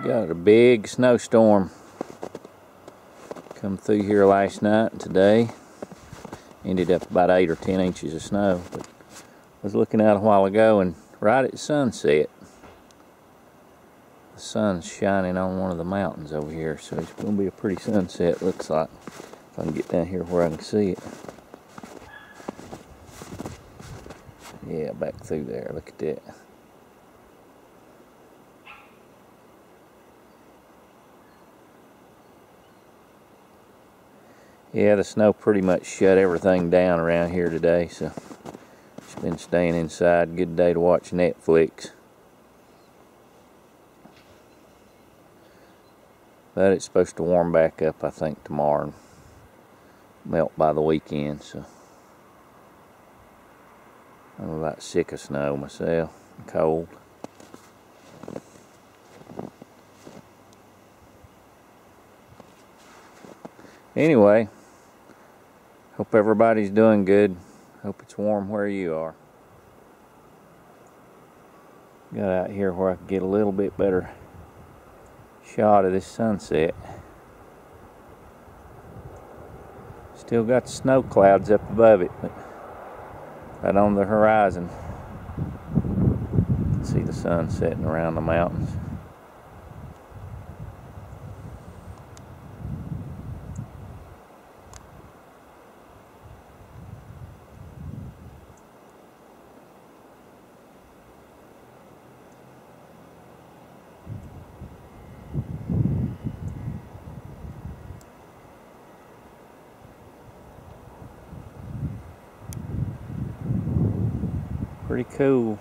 Got a big snowstorm come through here last night and today. Ended up about 8 or 10 inches of snow. But I was looking out a while ago, and right at sunset, the sun's shining on one of the mountains over here, so it's going to be a pretty sunset, looks like. If I can get down here where I can see it. Yeah, back through there, look at that. Yeah, the snow pretty much shut everything down around here today, so just been staying inside. Good day to watch Netflix. But it's supposed to warm back up, I think, tomorrow and melt by the weekend, so I'm about sick of snow myself, and cold. Anyway, hope everybody's doing good. Hope it's warm where you are. Got out here where I can get a little bit better shot of this sunset. Still got the snow clouds up above it, but right on the horizon, you can see the sun setting around the mountains. Pretty cool.